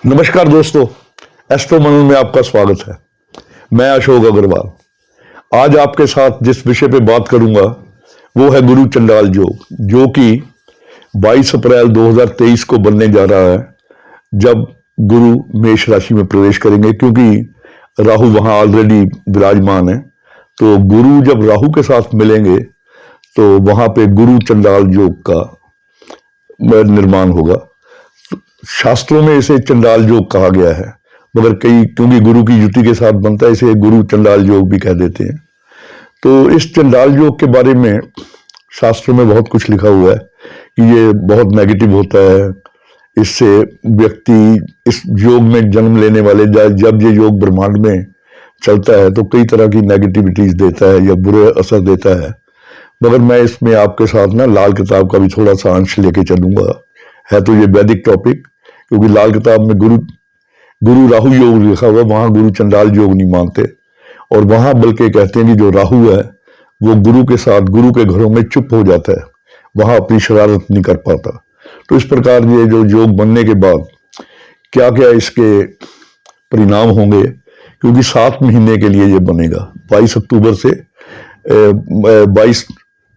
नमस्कार दोस्तों, एस्ट्रो मनन में आपका स्वागत है। मैं अशोक अग्रवाल। आज आपके साथ जिस विषय पे बात करूंगा वो है गुरु चंडाल योग, जो कि 22 अप्रैल 2023 को बनने जा रहा है, जब गुरु मेष राशि में प्रवेश करेंगे। क्योंकि राहु वहां ऑलरेडी विराजमान है, तो गुरु जब राहु के साथ मिलेंगे तो वहां पे गुरु चंडाल योग का निर्माण होगा। शास्त्रों में इसे चंडाल योग कहा गया है, मगर कई क्योंकि गुरु की युति के साथ बनता है, इसे गुरु चंडाल योग भी कह देते हैं। तो इस चंडाल योग के बारे में शास्त्रों में बहुत कुछ लिखा हुआ है कि ये बहुत नेगेटिव होता है। इससे व्यक्ति इस योग में जन्म लेने वाले, जब ये योग ब्रह्मांड में चलता है तो कई तरह की नेगेटिविटीज देता है या बुरे असर देता है। मगर मैं इसमें आपके साथ ना लाल किताब का भी थोड़ा सा अंश लेके चलूंगा। है तो ये वैदिक टॉपिक, क्योंकि लाल किताब में गुरु राहु योग लिखा हुआ, वहां गुरु चंडाल योग नहीं मानते। और वहां बल्कि कहते हैं कि जो राहु है वो गुरु के साथ गुरु के घरों में चुप हो जाता है, वहां अपनी शरारत नहीं कर पाता। तो इस प्रकार ये जो योग बनने के बाद क्या क्या इसके परिणाम होंगे, क्योंकि 7 महीने के लिए ये बनेगा। 22 अक्टूबर से 22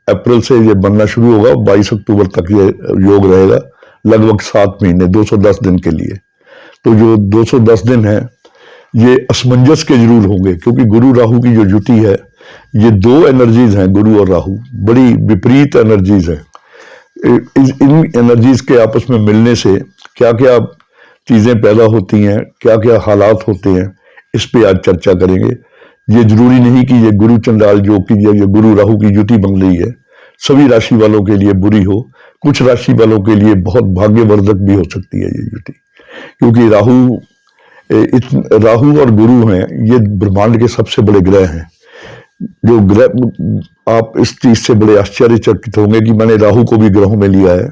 अप्रैल से ये बनना शुरू होगा, 22 अक्टूबर तक ये योग रहेगा, लगभग 7 महीने, 210 दिन के लिए। तो जो 210 दिन है ये असमंजस के जरूर होंगे, क्योंकि गुरु राहु की जो युति है, ये 2 एनर्जीज हैं, गुरु और राहु, बड़ी विपरीत एनर्जीज है। इन एनर्जीज के आपस में मिलने से क्या क्या चीजें पैदा होती हैं, क्या क्या हालात होते हैं, इस पे आज चर्चा करेंगे। ये जरूरी नहीं कि ये गुरु चंडाल योग की या गुरु राहु की युति बन रही है सभी राशि वालों के लिए बुरी हो, कुछ राशि वालों के लिए बहुत भाग्यवर्धक भी हो सकती है ये युति। क्योंकि राहु और गुरु हैं, ये ब्रह्मांड के सबसे बड़े ग्रह हैं। जो ग्रह, आप इस चीज से बड़े आश्चर्यचकित होंगे कि मैंने राहु को भी ग्रहों में लिया है।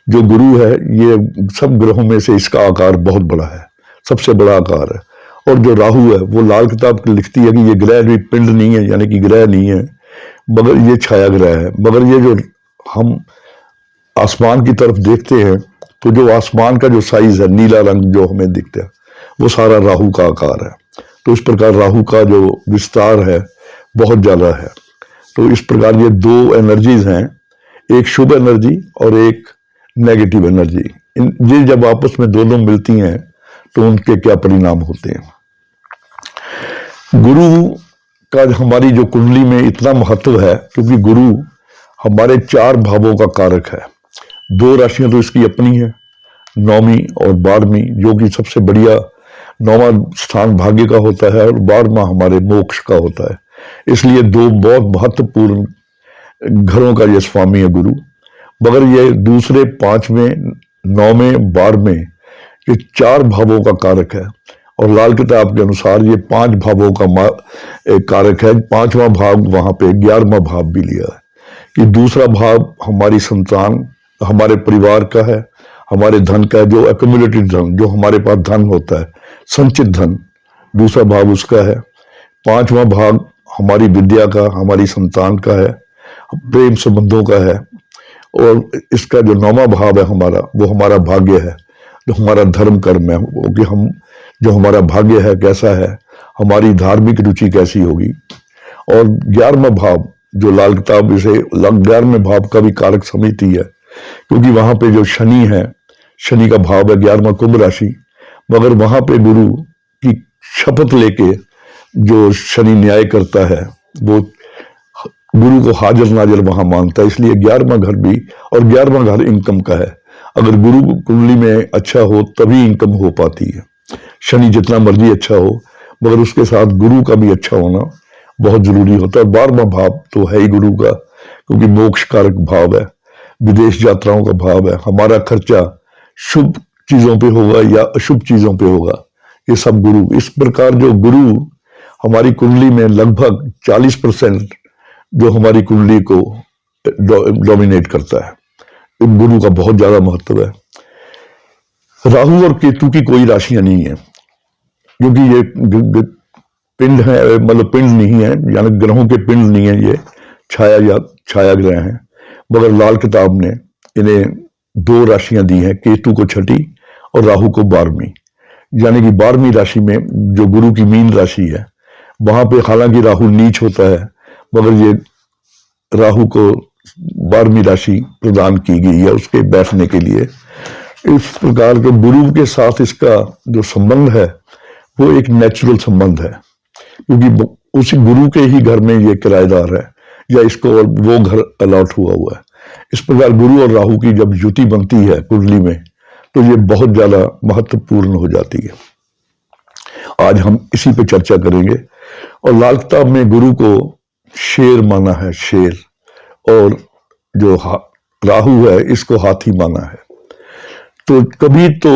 जो गुरु है ये सब ग्रहों में से इसका आकार बहुत बड़ा है, सबसे बड़ा आकार है। और जो राहु है वो लाल किताब लिखती है कि ये ग्रह भी पिंड नहीं है, यानी कि ग्रह नहीं है, मगर ये छाया ग्रह है। मगर ये जो हम आसमान की तरफ देखते हैं तो जो आसमान का जो साइज है, नीला रंग जो हमें दिखता है, वो सारा राहु का आकार है। तो इस प्रकार राहु का जो विस्तार है बहुत ज्यादा है। तो इस प्रकार ये 2 एनर्जीज हैं, एक शुभ एनर्जी और एक नेगेटिव एनर्जी। ये जब आपस में दोनों मिलती हैं तो उनके क्या परिणाम होते हैं। गुरु का हमारी जो कुंडली में इतना महत्व है, क्योंकि गुरु हमारे 4 भावों का कारक है। 2 राशियां तो इसकी अपनी है, 9वीं और 12वीं, जो कि सबसे बढ़िया। 9वां स्थान भाग्य का होता है और 12वां हमारे मोक्ष का होता है। इसलिए 2 बहुत महत्वपूर्ण घरों का ये स्वामी है गुरु। मगर ये दूसरे 5वें, 9वें, 12वें, ये 4 भावों का कारक है। और लाल किताब के अनुसार ये 5 भावों का कारक है। 5वां भाव वहां पे 11वां भाव भी लिया है कि दूसरा भाव हमारी संतान, हमारे परिवार का है, हमारे धन का है, जो एक्यूमुलेटेड धन, जो हमारे पास धन होता है, संचित धन, दूसरा भाव उसका है। 5वां भाव हमारी विद्या का, हमारी संतान का है, प्रेम संबंधों का है। और इसका जो 9वां भाव है हमारा, वो हमारा भाग्य है, जो हमारा धर्म कर्म है, वो कि हम जो हमारा भाग्य है कैसा है, हमारी धार्मिक रुचि कैसी होगी। और 11वां भाव जो लाल किताब इसे 11वें भाव का भी कारक समझती है, क्योंकि वहां पे जो शनि है, शनि का भाव है 11वां कुंभ राशि। मगर वहां पे गुरु की शपथ लेके जो शनि न्याय करता है, वो गुरु को हाजिर नाजिर वहां मानता है। इसलिए 11वां घर भी, और 11वां घर इनकम का है। अगर गुरु कुंडली में अच्छा हो तभी इनकम हो पाती है। शनि जितना मर्जी अच्छा हो, मगर उसके साथ गुरु का भी अच्छा होना बहुत जरूरी होता है। 12वां भाव तो है ही गुरु का, क्योंकि मोक्ष कारक भाव है, विदेश यात्राओं का भाव है। हमारा खर्चा शुभ चीजों पे होगा या अशुभ चीजों पे होगा, ये सब गुरु। इस प्रकार जो गुरु हमारी कुंडली में लगभग 40% जो हमारी कुंडली को डोमिनेट करता है, गुरु का बहुत ज्यादा महत्व है। राहु और केतु की कोई राशियां नहीं है, क्योंकि ये पिंड है, मतलब पिंड नहीं है, यानी ग्रहों के पिंड नहीं है, ये छाया ग्रह हैं। मगर लाल किताब ने इन्हें 2 राशियां दी हैं, केतु को 6ठी और राहु को 12वीं। यानी कि 12वीं राशि में जो गुरु की मीन राशि है, वहां पे हालांकि राहु नीच होता है, मगर ये राहु को 12वीं राशि प्रदान की गई है उसके बैठने के लिए। इस प्रकार के गुरु के साथ इसका जो संबंध है वो एक नेचुरल संबंध है, क्योंकि उसी गुरु के ही घर में ये किराएदार है या इसको वो घर अलॉट हुआ है। इस प्रकार गुरु और राहु की जब युति बनती है कुंडली में, तो ये बहुत ज्यादा महत्वपूर्ण हो जाती है। आज हम इसी पे चर्चा करेंगे। और लाल किताब में गुरु को शेर माना है, शेर, और जो राहु है इसको हाथी माना है। तो कभी तो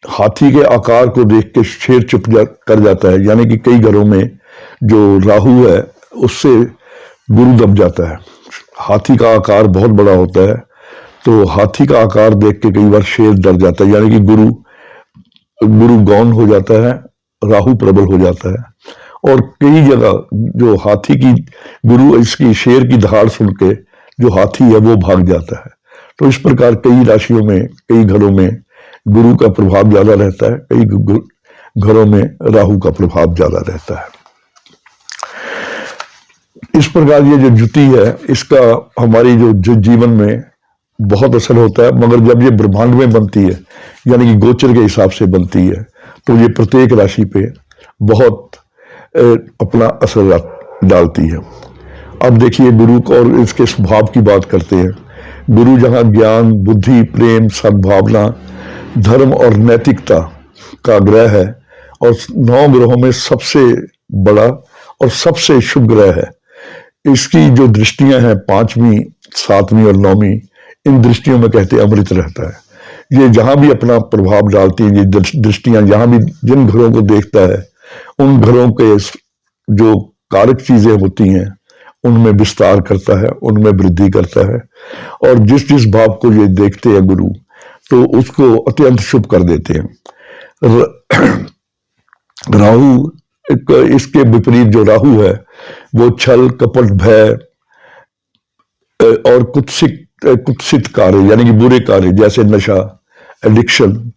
हाथी के आकार को देख के शेर चुप कर जाता है, यानी कि कई घरों में जो राहु है उससे गुरु दब जाता है। हाथी का आकार बहुत बड़ा होता है, तो हाथी का आकार देख के कई बार शेर डर जाता है, यानी कि गुरु गौन हो जाता है, राहु प्रबल हो जाता है। और कई जगह जो हाथी की गुरु इसकी शेर की दहाड़ सुन के जो हाथी है वो भाग जाता है। तो इस प्रकार कई राशियों में, कई घरों में गुरु का प्रभाव ज्यादा रहता है, कई घरों में राहु का प्रभाव ज्यादा रहता है। इस प्रकार ये जो युति है इसका हमारी जो जीवन में बहुत असर होता है, मगर जब ये ब्रह्मांड में बनती है, यानी कि गोचर के हिसाब से बनती है, तो ये प्रत्येक राशि पे बहुत अपना असर डालती है। अब देखिए गुरु को और इसके स्वभाव की बात करते हैं। गुरु जहां ज्ञान, बुद्धि, प्रेम, सद्भावना, धर्म और नैतिकता का ग्रह है, और 9 ग्रहों में सबसे बड़ा और सबसे शुभ ग्रह है। इसकी जो दृष्टियां हैं 5वीं, 7वीं और 9वीं, इन दृष्टियों में कहते अमृत रहता है। ये जहां भी अपना प्रभाव डालती हैं, ये दृष्टियां जहां भी जिन घरों को देखता है, उन घरों के जो कारक चीजें होती हैं उनमें विस्तार करता है, उनमें वृद्धि करता है। और जिस जिस भाव को ये देखते हैं गुरु, तो उसको अत्यंत शुभ कर देते हैं। राहु इसके विपरीत जो राहु है वो छल, कपट, भय और कुत्सित कार्य, यानी कि बुरे कार्य जैसे नशा, एडिक्शन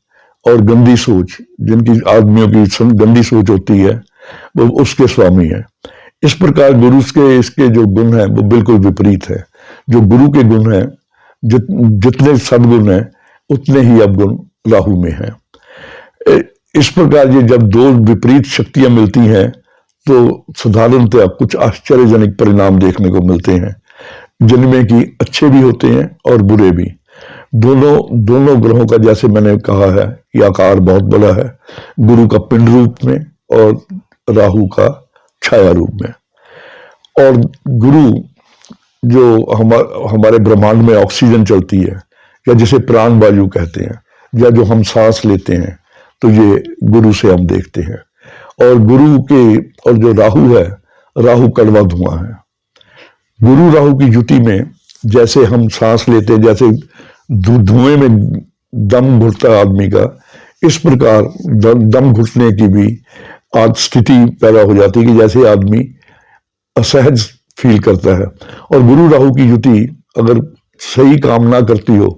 और गंदी सोच, जिनकी आदमियों की गंदी सोच होती है, वो उसके स्वामी है। इस प्रकार गुरु के इसके जो गुण हैं वो बिल्कुल विपरीत है। जो गुरु के गुण हैं, जितने सद्गुण हैं उतने ही अवगुण राहु में हैं। इस प्रकार ये जब दो विपरीत शक्तियां मिलती हैं, तो साधारणतः कुछ आश्चर्यजनक परिणाम देखने को मिलते हैं, जिनमें कि अच्छे भी होते हैं और बुरे भी। दोनों ग्रहों का, जैसे मैंने कहा है, कि आकार बहुत बड़ा है, गुरु का पिंड रूप में और राहु का छाया रूप में। और गुरु जो हमारे ब्रह्मांड में ऑक्सीजन चलती है, या जिसे प्राण वायु कहते हैं, या जो हम सांस लेते हैं, तो ये गुरु से हम देखते हैं। और गुरु के और जो राहु है, राहु कड़वा धुआं है। गुरु राहु की युति में जैसे हम सांस लेते हैं, जैसे धुएं में दम घुटता है आदमी का, इस प्रकार दम घुटने की भी आज स्थिति पैदा हो जाती है कि जैसे आदमी असहज फील करता है। और गुरु राहु की युति अगर सही काम ना करती हो,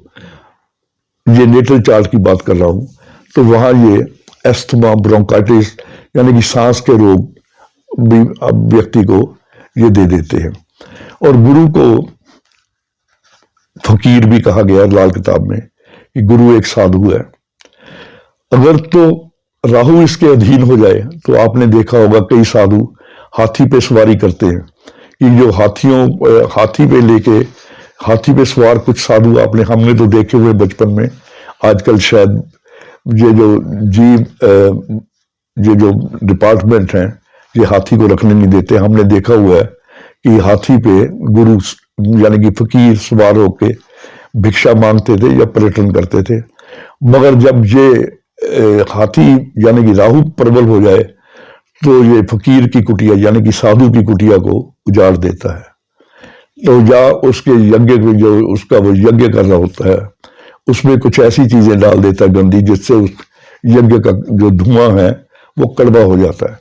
ये नेटल चार्ट की बात कर रहा हूं, तो वहां ये एस्थमा, ब्रोंकाइटिस, यानी कि सांस के रोग भी व्यक्ति को ये दे देते हैं। और गुरु को फकीर भी कहा गया है लाल किताब में, कि गुरु एक साधु है। अगर तो राहु इसके अधीन हो जाए, तो आपने देखा होगा कई साधु हाथी पे सवारी करते हैं, कि जो हाथी पे सवार कुछ साधु हमने तो देखे हुए बचपन में। आजकल शायद ये जो डिपार्टमेंट हैं, ये हाथी को रखने नहीं देते। हमने देखा हुआ है कि हाथी पे गुरु यानी कि फकीर सवार होके भिक्षा मांगते थे या पर्यटन करते थे। मगर जब ये हाथी यानी कि राहु प्रबल हो जाए, तो ये फकीर की कुटिया यानी कि साधु की कुटिया को उजाड़ देता है। तो या उसके यज्ञ जो उसका वो यज्ञ कर रहा होता है, उसमें कुछ ऐसी चीजें डाल देता है गंदी, जिससे उस यज्ञ का जो धुआं है वो कड़वा हो जाता है।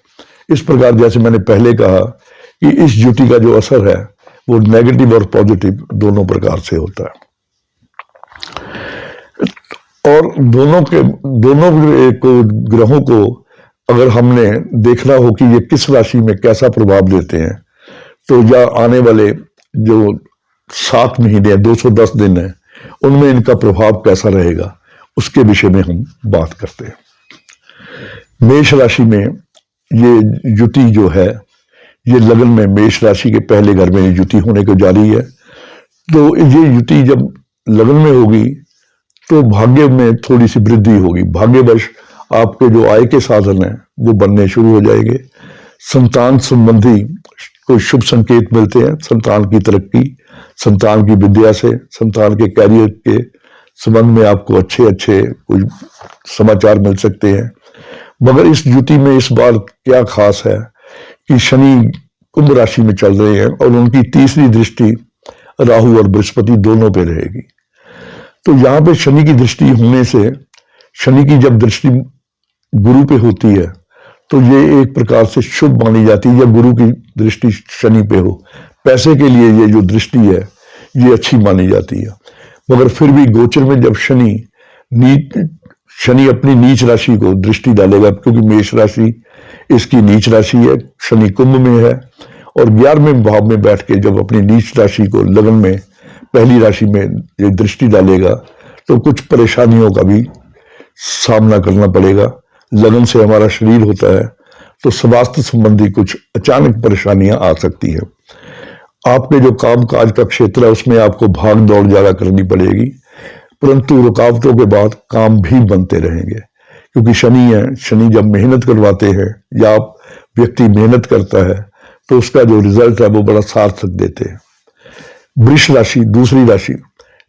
इस प्रकार जैसे मैंने पहले कहा कि इस युति का जो असर है वो नेगेटिव और पॉजिटिव दोनों प्रकार से होता है। और दोनों ग्रहों को अगर हमने देखना हो कि ये किस राशि में कैसा प्रभाव देते हैं, तो या आने वाले जो 7 महीने 210 दिन है उनमें इनका प्रभाव कैसा रहेगा, उसके विषय में हम बात करते हैं। मेष राशि में ये युति जो है, ये लगन में मेष राशि के पहले घर में युति होने को जा रही है। तो ये युति जब लगन में होगी तो भाग्य में थोड़ी सी वृद्धि होगी। भाग्यवश आपके जो आय के साधन हैं वो बनने शुरू हो जाएंगे। संतान संबंधी कोई शुभ संकेत मिलते हैं, संतान की तरक्की, संतान की विद्या से, संतान के कैरियर के संबंध में आपको अच्छे अच्छे कोई समाचार मिल सकते हैं। मगर इस युति में इस बार क्या खास है कि शनि कुंभ राशि में चल रहे हैं और उनकी तीसरी दृष्टि राहु और बृहस्पति दोनों पे रहेगी। तो यहां पे शनि की दृष्टि होने से, शनि की जब दृष्टि गुरु पे होती है तो ये एक प्रकार से शुभ मानी जाती है। जब गुरु की दृष्टि शनि पे हो, पैसे के लिए ये जो दृष्टि है ये अच्छी मानी जाती है। मगर फिर भी गोचर में जब शनि अपनी नीच राशि को दृष्टि डालेगा, क्योंकि मेष राशि इसकी नीच राशि है, शनि कुंभ में है, और 11वें भाव में बैठ के जब अपनी नीच राशि को लगन में पहली राशि में ये दृष्टि डालेगा तो कुछ परेशानियों का भी सामना करना पड़ेगा। लगन से हमारा शरीर होता है, तो स्वास्थ्य संबंधी कुछ अचानक परेशानियां आ सकती है। आपके जो काम काज का क्षेत्र है उसमें आपको भाग दौड़ ज्यादा करनी पड़ेगी, परंतु रुकावटों के बाद काम भी बनते रहेंगे, क्योंकि शनि है। शनि जब मेहनत करवाते हैं या आप व्यक्ति मेहनत करता है तो उसका जो रिजल्ट है वो बड़ा सार्थक देते हैं। वृष राशि दूसरी राशि,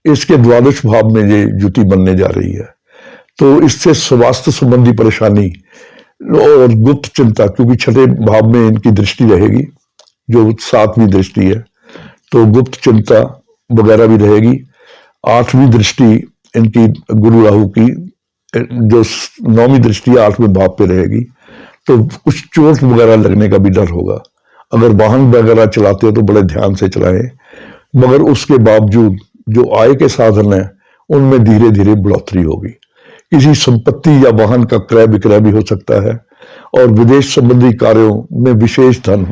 इसके द्वादश भाव में ये युति बनने जा रही है, तो इससे स्वास्थ्य संबंधी परेशानी और गुप्त चिंता, क्योंकि छठे भाव में इनकी दृष्टि रहेगी जो 7वीं दृष्टि है, तो गुप्त चिंता वगैरह भी रहेगी। 8वीं दृष्टि इनकी गुरु राहु की, जो 9वीं दृष्टि 8वें भाव पे रहेगी, तो कुछ चोट वगैरह लगने का भी डर होगा। अगर वाहन वगैरह चलाते हो तो बड़े ध्यान से चलाएं। मगर उसके बावजूद जो आय के साधन है उनमें धीरे धीरे बढ़ोतरी होगी। किसी संपत्ति या वाहन का क्रय विक्रय भी हो सकता है, और विदेश संबंधी कार्यों में विशेष धन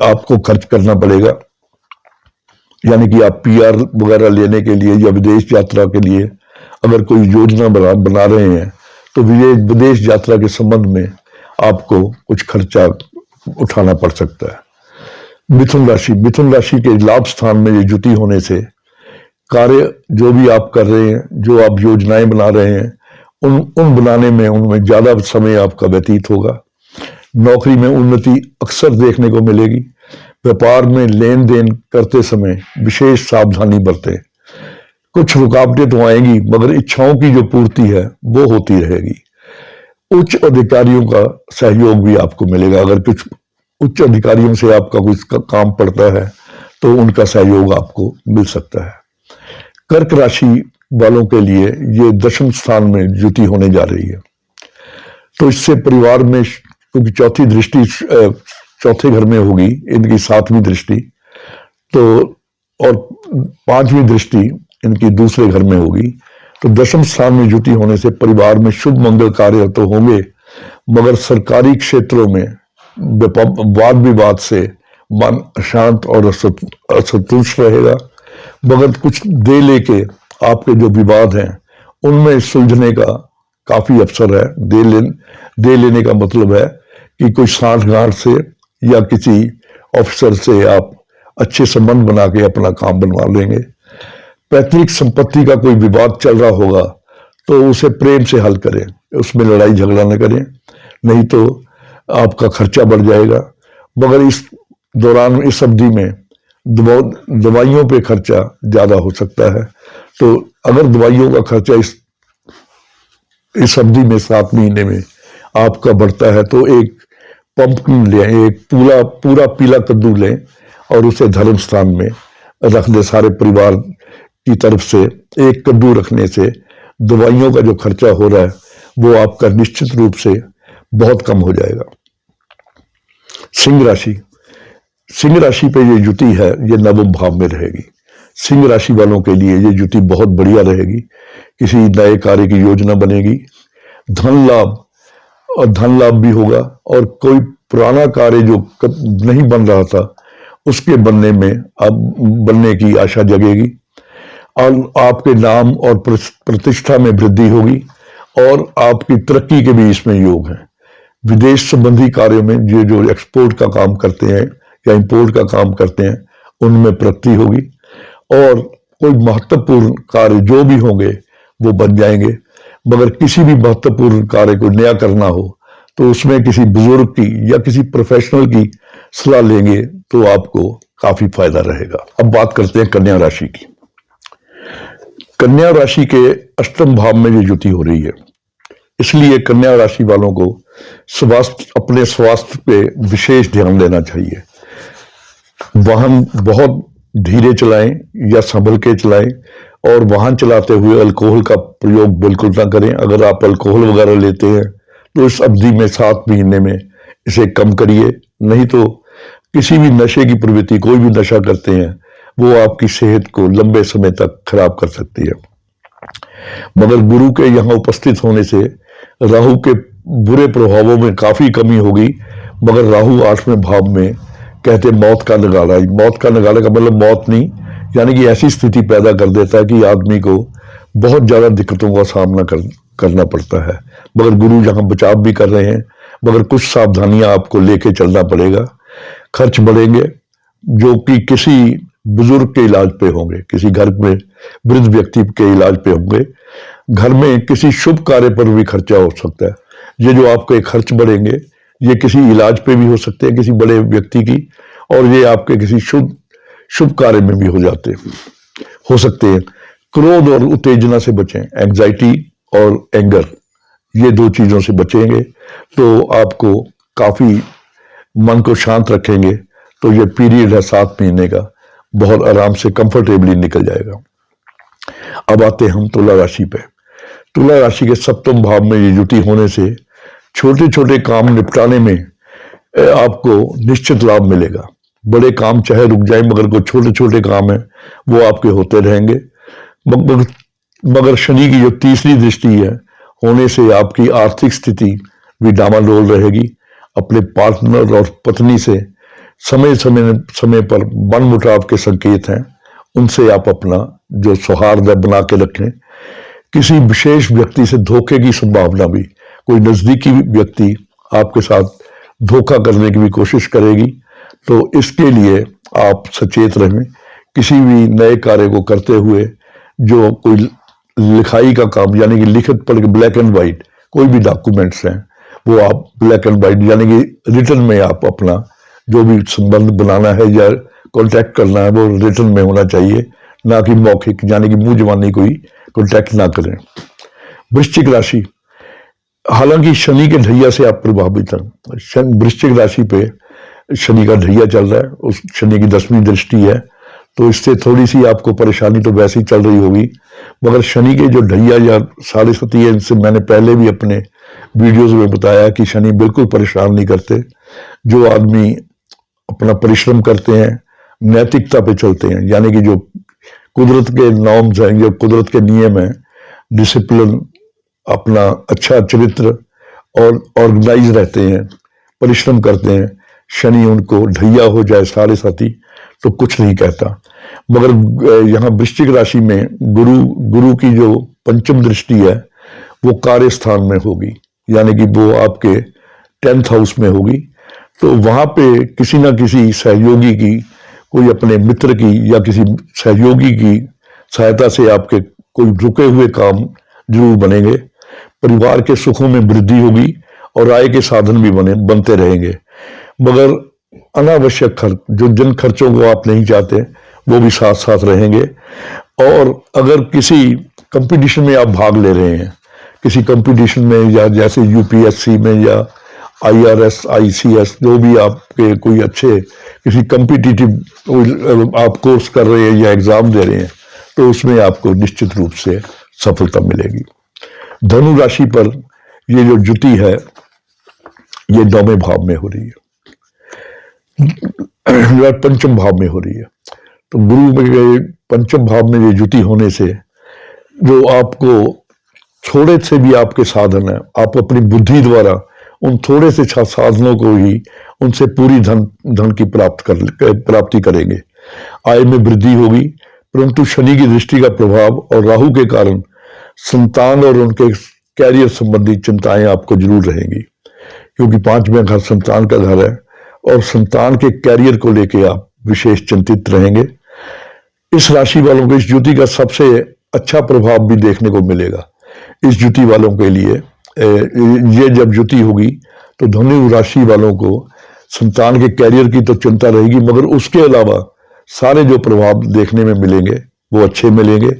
आपको खर्च करना पड़ेगा। यानी कि आप पीआर वगैरह लेने के लिए या विदेश यात्रा के लिए अगर कोई योजना बना रहे हैं तो विदेश यात्रा के संबंध में आपको कुछ खर्चा उठाना पड़ सकता है। मिथुन राशि के लाभ स्थान में ये युति होने से कार्य जो भी आप कर रहे हैं, जो आप योजनाएं बना रहे हैं, उन बनाने में उनमें ज्यादा समय आपका व्यतीत होगा। नौकरी में उन्नति अक्सर देखने को मिलेगी। व्यापार में लेन देन करते समय विशेष सावधानी बरतें। कुछ रुकावटें तो आएंगी, मगर इच्छाओं की जो पूर्ति है वो होती रहेगी। उच्च अधिकारियों का सहयोग भी आपको मिलेगा। अगर कुछ उच्च अधिकारियों से आपका कुछ काम पड़ता है तो उनका सहयोग आपको मिल सकता है। कर्क राशि वालों के लिए ये 10वें स्थान में युति होने जा रही है, तो इससे परिवार में, क्योंकि चौथी दृष्टि चौथे घर में होगी इनकी 7वीं दृष्टि, तो और 5वीं दृष्टि इनकी दूसरे घर में होगी, तो 10वें स्थान में युति होने से परिवार में शुभ मंगल कार्य तो होंगे, मगर सरकारी क्षेत्रों में वाद विवाद से मन अशांत और असंतुष्ट रहेगा। मगर कुछ दे लेके आपके जो विवाद हैं उनमें सुलझने का काफी अवसर है। दे लेने का मतलब है कि कोई साठगांठ से या किसी ऑफिसर से आप अच्छे संबंध बना के अपना काम बनवा लेंगे। पैतृक संपत्ति का कोई विवाद चल रहा होगा तो उसे प्रेम से हल करें, उसमें लड़ाई झगड़ा न करें, नहीं तो आपका खर्चा बढ़ जाएगा। मगर इस दौरान, इस अवधि में दवाइयों पे खर्चा ज्यादा हो सकता है, तो अगर दवाइयों का खर्चा इस अवधि में 7 महीने में आपका बढ़ता है तो एक पंपकिन लें, एक पूरा पीला कद्दू लें और उसे धर्म स्थान में रख दें। सारे परिवार की तरफ से एक कद्दू रखने से दवाइयों का जो खर्चा हो रहा है वो आपका निश्चित रूप से बहुत कम हो जाएगा। सिंह राशि पे ये युति है, ये 9वें भाव में रहेगी। सिंह राशि वालों के लिए ये युति बहुत बढ़िया रहेगी, किसी नए कार्य की योजना बनेगी, धन लाभ और धन लाभ भी होगा, और कोई पुराना कार्य जो नहीं बन रहा था उसके बनने में अब बनने की आशा जगेगी, और आपके नाम और प्रतिष्ठा में वृद्धि होगी, और आपकी तरक्की के भी इसमें योग है। विदेश संबंधी कार्यों में ये जो एक्सपोर्ट का काम करते हैं या इंपोर्ट का काम करते हैं उनमें प्रगति होगी, और कोई महत्वपूर्ण कार्य जो भी होंगे वो बन जाएंगे। मगर किसी भी महत्वपूर्ण कार्य को नया करना हो तो उसमें किसी बुजुर्ग की या किसी प्रोफेशनल की सलाह लेंगे तो आपको काफी फायदा रहेगा। अब बात करते हैं कन्या राशि की। कन्या राशि के अष्टम भाव में ये युति हो रही है, इसलिए कन्या राशि वालों को अपने स्वास्थ्य पे विशेष ध्यान देना चाहिए। वाहन बहुत धीरे चलाएं या संभल के चलाएं, और वाहन चलाते हुए अल्कोहल का प्रयोग बिल्कुल ना करें। अगर आप अल्कोहल वगैरह लेते हैं तो इस अवधि में 7 महीने में इसे कम करिए, नहीं तो किसी भी नशे की प्रवृत्ति, कोई भी नशा करते हैं वो आपकी सेहत को लंबे समय तक खराब कर सकती है। मगर गुरु के यहाँ उपस्थित होने से राहु के बुरे प्रभावों में काफी कमी होगी। मगर राहु 8वें भाव में कहते मौत का नगाड़ा, मौत का नगाड़ा का मतलब मौत नहीं, यानी कि ऐसी स्थिति पैदा कर देता है कि आदमी को बहुत ज्यादा दिक्कतों का सामना करना पड़ता है। मगर गुरु यहाँ बचाव भी कर रहे हैं, मगर कुछ सावधानियां आपको लेके चलना पड़ेगा। खर्च बढ़ेंगे जो कि किसी बुजुर्ग के इलाज पे होंगे, किसी घर में वृद्ध व्यक्ति के इलाज पे होंगे, घर में किसी शुभ कार्य पर भी खर्चा हो सकता है। ये जो आपके खर्च बढ़ेंगे ये किसी इलाज पे भी हो सकते हैं किसी बड़े व्यक्ति की, और ये आपके किसी शुभ कार्य में भी हो सकते हैं। क्रोध और उत्तेजना से बचें, एंजाइटी और एंगर, ये 2 चीजों से बचेंगे तो आपको काफी मन को शांत रखेंगे तो ये पीरियड है 7 महीने का, बहुत आराम से कंफर्टेबली निकल जाएगा। अब आते हैं हम तुला राशि पे। तुला राशि के सप्तम भाव में ये युति होने से छोटे छोटे काम निपटाने में आपको निश्चित लाभ मिलेगा। बड़े काम चाहे रुक जाए, मगर कोई छोटे छोटे काम है वो आपके होते रहेंगे। मगर शनि की जो तीसरी दृष्टि है होने से आपकी आर्थिक स्थिति भी डामाडोल रहेगी। अपने पार्टनर और पत्नी से समय पर मनमुटाव के संकेत हैं, उनसे आप अपना जो सौहार्द बना के रखें। किसी विशेष व्यक्ति से धोखे की संभावना भी, कोई नजदीकी व्यक्ति आपके साथ धोखा करने की भी कोशिश करेगी, तो इसके लिए आप सचेत रहें। किसी भी नए कार्य को करते हुए जो कोई लिखाई का काम, यानी कि लिखित पढ़ के ब्लैक एंड व्हाइट कोई भी डॉक्यूमेंट्स हैं वो आप ब्लैक एंड व्हाइट यानी कि रिटर्न में आप अपना जो भी संबंध बनाना है या कांटेक्ट करना है वो रिटर्न में होना चाहिए, ना कि मौखिक, यानी कि मुंह जबानी कोई कांटेक्ट ना करें। वृश्चिक राशि, हालांकि शनि के ढैया से आप प्रभावित हैं। वृश्चिक राशि पे शनि का ढैया चल रहा है, उस शनि की 10वीं दृष्टि है, तो इससे थोड़ी सी आपको परेशानी तो वैसे ही चल रही होगी। मगर शनि के जो ढैया या 7.5 है, इनसे मैंने पहले भी अपने वीडियोस में बताया कि शनि बिल्कुल परेशान नहीं करते। जो आदमी अपना परिश्रम करते हैं, नैतिकता पे चलते हैं, यानी कि जो कुदरत के नॉर्म्स हैं, जो कुदरत के नियम हैं, डिसिप्लिन, अपना अच्छा चरित्र और ऑर्गेनाइज रहते हैं, परिश्रम करते हैं, शनि उनको ढैया हो जाए 7.5 तो कुछ नहीं कहता। मगर यहाँ वृश्चिक राशि में गुरु की जो 5वीं दृष्टि है वो कार्य स्थान में होगी, यानी कि वो आपके 10th हाउस में होगी। तो वहां पे किसी ना किसी सहयोगी की, कोई अपने मित्र की या किसी सहयोगी की सहायता से आपके कोई रुके हुए काम जरूर बनेंगे। परिवार के सुखों में वृद्धि होगी और आय के साधन भी बनते रहेंगे। मगर अनावश्यक खर्च, जो जिन खर्चों को आप नहीं चाहते वो भी साथ साथ रहेंगे। और अगर किसी कंपटीशन में आप भाग ले रहे हैं, किसी कंपटीशन में, या जैसे यूपीएससी में या IRS ICS, जो भी आपके कोई अच्छे किसी कॉम्पिटिटिव आप कोर्स कर रहे हैं या एग्जाम दे रहे हैं, तो उसमें आपको निश्चित रूप से सफलता मिलेगी। धनु राशि पर ये जो युति है ये 9वें भाव में हो रही है, 5म भाव में हो रही है। तो गुरु के 5म भाव में ये युति होने से जो आपको थोड़े से भी आपके साधन है, आप अपनी बुद्धि द्वारा उन थोड़े से साधनों को ही उनसे पूरी धन की प्राप्ति करेंगे। आय में वृद्धि होगी, परंतु शनि की दृष्टि का प्रभाव और राहु के कारण संतान और उनके कैरियर संबंधी चिंताएं आपको जरूर रहेंगी, क्योंकि पांचवें घर संतान का घर है और संतान के कैरियर को लेकर आप विशेष चिंतित रहेंगे। इस राशि वालों को इस ज्योति का सबसे अच्छा प्रभाव भी देखने को मिलेगा। इस ज्योति वालों के लिए ये जब ज्योति होगी तो धनु राशि वालों को संतान के कैरियर की तो चिंता रहेगी, मगर उसके अलावा सारे जो प्रभाव देखने में मिलेंगे वो अच्छे मिलेंगे।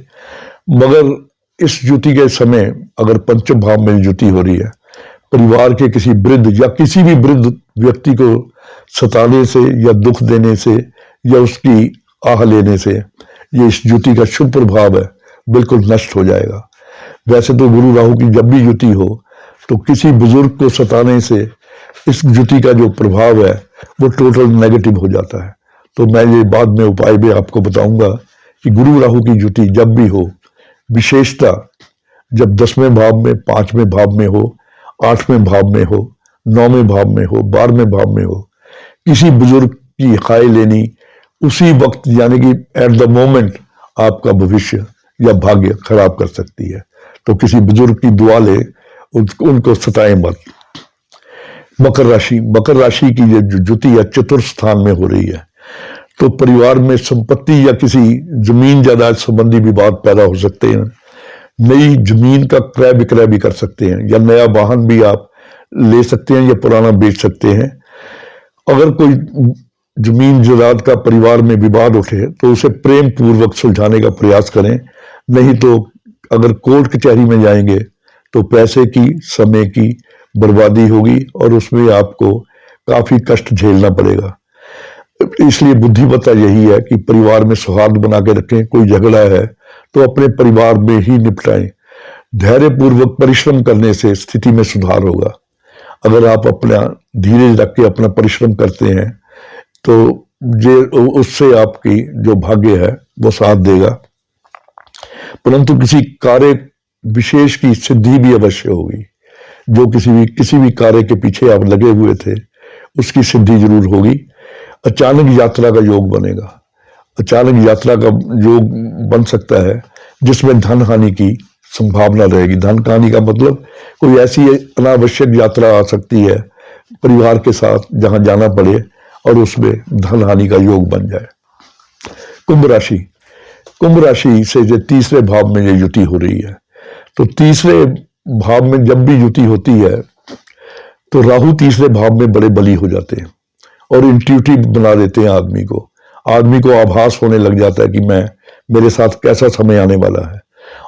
मगर इस ज्योति के समय अगर पंचम भाव में ज्योति हो रही है, परिवार के किसी वृद्ध या किसी भी वृद्ध व्यक्ति को सताने से या दुख देने से या उसकी आह लेने से ये इस ज्योति का शुभ प्रभाव है बिल्कुल नष्ट हो जाएगा। वैसे तो गुरु राहु की जब भी युति हो तो किसी बुजुर्ग को सताने से इस युति का जो प्रभाव है वो टोटल नेगेटिव हो जाता है। तो मैं ये बाद में उपाय भी आपको बताऊंगा कि गुरु राहु की युति जब भी हो, विशेषता जब 10वें भाव में, 5वें भाव में हो, 8वें भाव में हो, 9वें भाव में हो, 12वें भाव में हो, किसी बुजुर्ग की हाय लेनी उसी वक्त, यानी कि एट द मोमेंट आपका भविष्य या भाग्य खराब कर सकती है। तो किसी बुजुर्ग की दुआ ले, उनको सताएं मत। मकर राशि की ये जो ज्योति है चतुर्थ स्थान में हो रही है, तो परिवार में संपत्ति या किसी जमीन जायदाद संबंधी विवाद पैदा हो सकते हैं। नई जमीन का क्रय विक्रय भी कर सकते हैं, या नया वाहन भी आप ले सकते हैं या पुराना बेच सकते हैं। अगर कोई जमीन जायदाद का परिवार में विवाद उठे तो उसे प्रेम पूर्वक सुलझाने का प्रयास करें, नहीं तो अगर कोर्ट कचहरी में जाएंगे तो पैसे की, समय की बर्बादी होगी और उसमें आपको काफी कष्ट झेलना पड़ेगा। इसलिए बुद्धिमत्ता यही है कि परिवार में सौहार्द बना के रखें। कोई झगड़ा है तो अपने परिवार में ही निपटाएं। धैर्य पूर्वक परिश्रम करने से स्थिति में सुधार होगा। अगर आप अपना धीरज रख के अपना परिश्रम करते हैं तो ये उससे आपकी जो भाग्य है वो साथ देगा। परंतु किसी कार्य विशेष की सिद्धि भी अवश्य होगी। जो किसी भी कार्य के पीछे आप लगे हुए थे उसकी सिद्धि जरूर होगी। अचानक यात्रा का योग बनेगा। अचानक यात्रा का योग बन सकता है जिसमें धन हानि की संभावना रहेगी। धन हानि का मतलब कोई ऐसी अनावश्यक यात्रा आ सकती है परिवार के साथ जहां जाना पड़े और उसमें धन हानि का योग बन जाए। कुंभ राशि से जो तीसरे भाव में ये युति हो रही है, तो तीसरे भाव में जब भी युति होती है तो राहु तीसरे भाव में बड़े बली हो जाते हैं और इंट्यूटिव बना देते हैं आदमी को आभास होने लग जाता है कि मेरे साथ कैसा समय आने वाला है।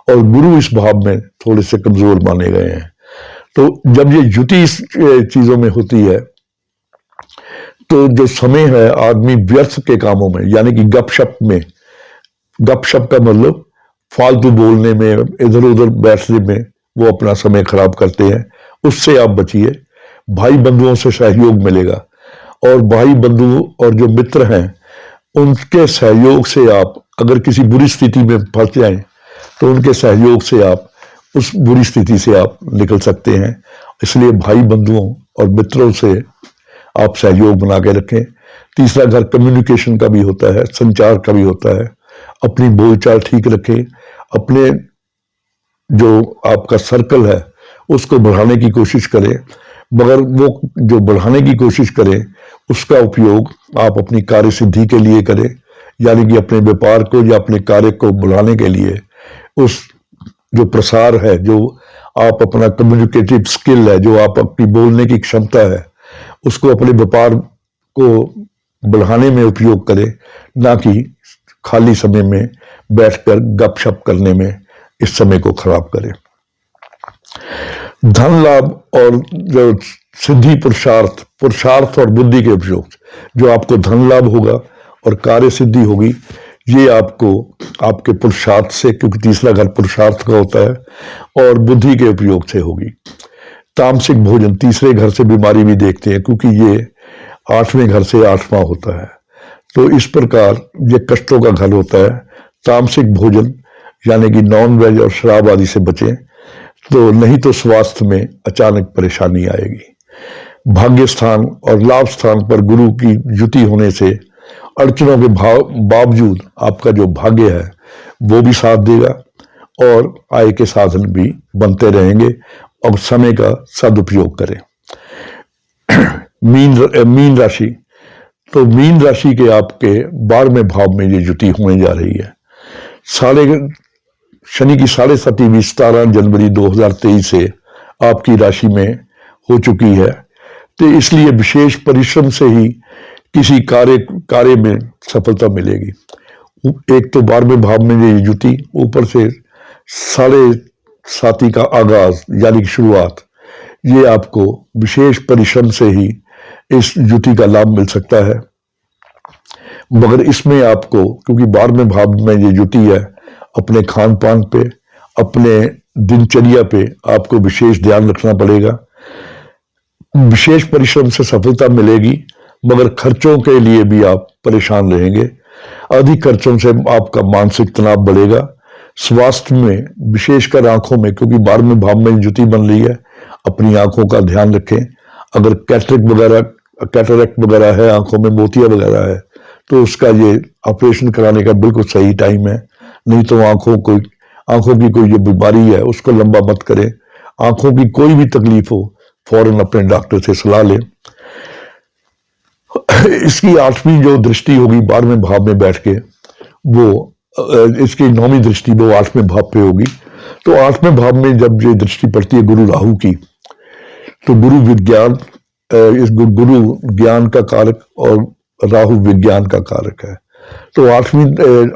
और गुरु इस भाव में थोड़े से कमजोर माने गए हैं। तो जब ये युति इस चीजों में होती है तो जो समय है आदमी व्यर्थ के कामों में, यानी कि गपशप का मतलब फालतू बोलने में, इधर उधर बैठने में वो अपना समय खराब करते हैं। उससे आप बचिए। भाई बंधुओं से सहयोग मिलेगा और भाई बंधु और जो मित्र हैं उनके सहयोग से आप अगर किसी बुरी स्थिति में फंस जाएं तो उनके सहयोग से आप उस बुरी स्थिति से आप निकल सकते हैं। इसलिए भाई बंधुओं और मित्रों से आप सहयोग बना के रखें। तीसरा घर कम्युनिकेशन का भी होता है, संचार का भी होता है। अपनी बोलचाल ठीक रखें। अपने जो आपका सर्कल है उसको बढ़ाने की कोशिश करें, मगर वो जो बढ़ाने की कोशिश करें उसका उपयोग आप अपनी कार्य सिद्धि के लिए करें, यानी कि अपने व्यापार को या अपने कार्य को बढ़ाने के लिए उस जो प्रसार है, जो आप अपना कम्युनिकेटिव स्किल है, जो आप अपनी बोलने की क्षमता है, उसको अपने व्यापार को बढ़ाने में उपयोग करें, ना कि खाली समय में बैठकर गपशप करने में इस समय को खराब करें। धन लाभ और जो सिद्धि पुरुषार्थ और बुद्धि के उपयोग जो आपको धन लाभ होगा और कार्य सिद्धि होगी, ये आपको आपके पुरुषार्थ से, क्योंकि तीसरा घर पुरुषार्थ का होता है, और बुद्धि के उपयोग से होगी। तामसिक भोजन, तीसरे घर से बीमारी भी देखते हैं क्योंकि ये 8वें घर से 8वां होता है। तो इस प्रकार ये कष्टों का घर होता है। तामसिक भोजन यानी कि नॉन वेज और शराब आदि से बचें, तो नहीं तो स्वास्थ्य में अचानक परेशानी आएगी। भाग्य स्थान और लाभ स्थान पर गुरु की युति होने से अड़चनों के बावजूद आपका जो भाग्य है वो भी साथ देगा और आय के साधन भी बनते रहेंगे। और समय का सदुपयोग करें। मीन राशि, तो मीन राशि के आपके 12वें भाव में ये युति होने जा रही है। शनि की 7.5 17 जनवरी 2023 से आपकी राशि में हो चुकी है, तो इसलिए विशेष परिश्रम से ही किसी कार्य में सफलता मिलेगी। एक तो 12वें भाव में ये युति, ऊपर से 7.5 का आगाज यानी कि शुरुआत, ये आपको विशेष परिश्रम से ही इस युति का लाभ मिल सकता है। मगर इसमें आपको, क्योंकि 12वें भाव में ये युति है, अपने खान पान पे, अपने दिनचर्या पे आपको विशेष ध्यान रखना पड़ेगा। विशेष परिश्रम से सफलता मिलेगी, मगर खर्चों के लिए भी आप परेशान रहेंगे। अधिक खर्चों से आपका मानसिक तनाव बढ़ेगा। स्वास्थ्य में, विशेषकर आंखों में, क्योंकि 12वें भाव में युति बन रही है, अपनी आंखों का ध्यान रखें। अगर कैटरेक्ट वगैरह है, आंखों में मोतिया वगैरह है, तो उसका ये ऑपरेशन कराने का बिल्कुल सही टाइम है। नहीं तो आंखों की कोई जो बीमारी है उसको लंबा मत करें। आंखों की कोई भी तकलीफ हो, फौरन अपने डॉक्टर से सलाह लें। इसकी 8वीं जो दृष्टि होगी 12वें भाव में बैठ के, वो इसकी 9वीं दृष्टि वो 8वें भाव पे होगी। तो 8वें भाव में जब ये दृष्टि पड़ती है गुरु राहु की, तो गुरु ज्ञान का कारक और राहु विज्ञान का कारक है। तो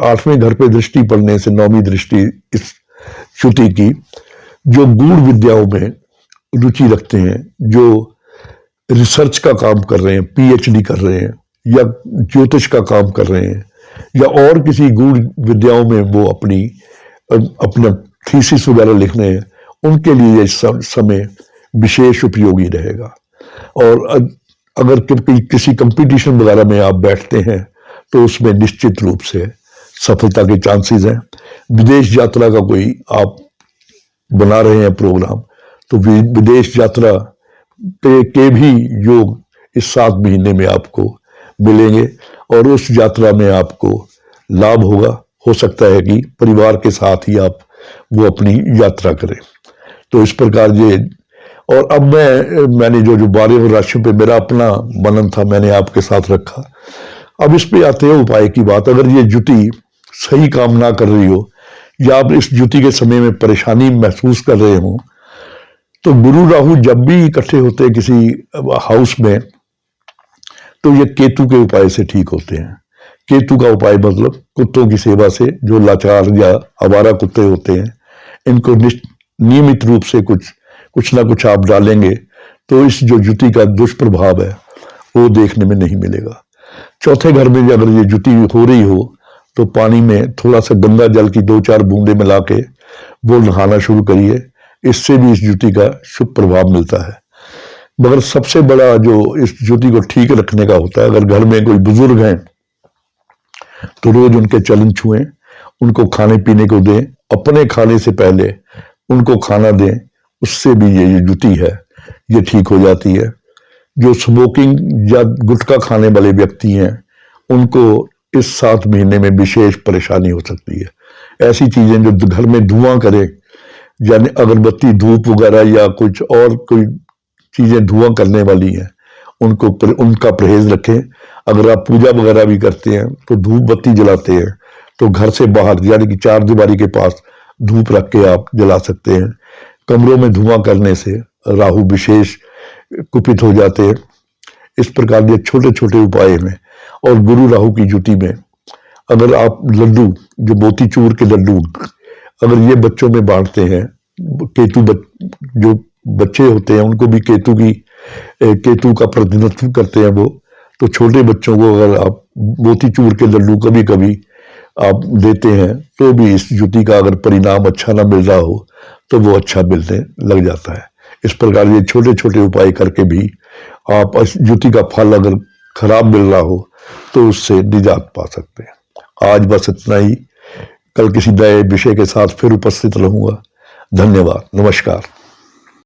8वें घर पे दृष्टि पड़ने से 9वीं दृष्टि इस युति की, जो गूढ़ विद्याओं में रुचि रखते हैं, जो रिसर्च का काम कर रहे हैं, पीएचडी कर रहे हैं, या ज्योतिष का काम कर रहे हैं, या और किसी गूढ़ विद्याओं में वो अपना थीसिस वगैरह लिख रहे हैं, उनके लिए ये समय विशेष उपयोगी रहेगा। और अगर किसी कंपटीशन वगैरह में आप बैठते हैं, तो उसमें निश्चित रूप से सफलता के चांसेस हैं। विदेश यात्रा का कोई आप बना रहे हैं प्रोग्राम, तो विदेश यात्रा के भी योग इस 7 महीने में आपको मिलेंगे और उस यात्रा में आपको लाभ होगा। हो सकता है कि परिवार के साथ ही आप वो अपनी यात्रा करें। तो इस प्रकार ये, और अब मैंने जो 12 राशियों पे मेरा अपना मनन था, मैंने आपके साथ रखा। अब इस पे आते हैं उपाय की बात। अगर ये युति सही काम ना कर रही हो, या आप इस युति के समय में परेशानी महसूस कर रहे हो, तो गुरु राहु जब भी इकट्ठे होते हैं किसी हाउस में, तो ये केतु के उपाय से ठीक होते हैं। केतु का उपाय मतलब कुत्तों की सेवा से, जो लाचार या आवारा कुत्ते होते हैं, इनको नियमित रूप से कुछ ना कुछ आप डालेंगे, तो इस जो युति का दुष्प्रभाव है वो देखने में नहीं मिलेगा। चौथे घर में अगर ये युति हो रही हो, तो पानी में थोड़ा सा गंगा जल की 2-4 बूंदे मिला के वो नहाना शुरू करिए। इससे भी इस युति का शुभ प्रभाव मिलता है। मगर सबसे बड़ा जो इस युति को ठीक रखने का होता है, अगर घर में कोई बुजुर्ग हैं, तो रोज उनके चलन छुएं, उनको खाने पीने को दें, अपने खाने से पहले उनको खाना दें। उससे भी ये युति है, ये ठीक हो जाती है। जो स्मोकिंग या गुटखा खाने वाले व्यक्ति हैं, उनको इस 7 महीने में विशेष परेशानी हो सकती है। ऐसी चीजें जो घर में धुआं करें, यानी अगरबत्ती, धूप वगैरह, या कुछ और कोई चीजें धुआं करने वाली हैं, उनका परहेज रखें। अगर आप पूजा वगैरह भी करते हैं, तो धूप बत्ती जलाते हैं, तो घर से बाहर यानी कि 4 दीवारी के पास धूप रख के आप जला सकते हैं। कमरों में धुआं करने से राहु विशेष कुपित हो जाते हैं। इस प्रकार के छोटे छोटे उपाय में, और गुरु राहु की युति में अगर आप लड्डू, जो मोतीचूर के लड्डू, अगर ये बच्चों में बांटते हैं, जो बच्चे होते हैं उनको भी केतु का प्रतिनिधित्व करते हैं वो, तो छोटे बच्चों को अगर आप मोतीचूर के लड्डू कभी कभी आप देते हैं, तो भी इस युति का अगर परिणाम अच्छा ना मिल रहा हो, तो वो अच्छा मिलने लग जाता है। इस प्रकार ये छोटे छोटे उपाय करके भी आप इस युति का फल अगर खराब मिल रहा हो, तो उससे निजात पा सकते हैं। आज बस इतना ही। कल किसी नए विषय के साथ फिर उपस्थित रहूंगा। धन्यवाद, नमस्कार।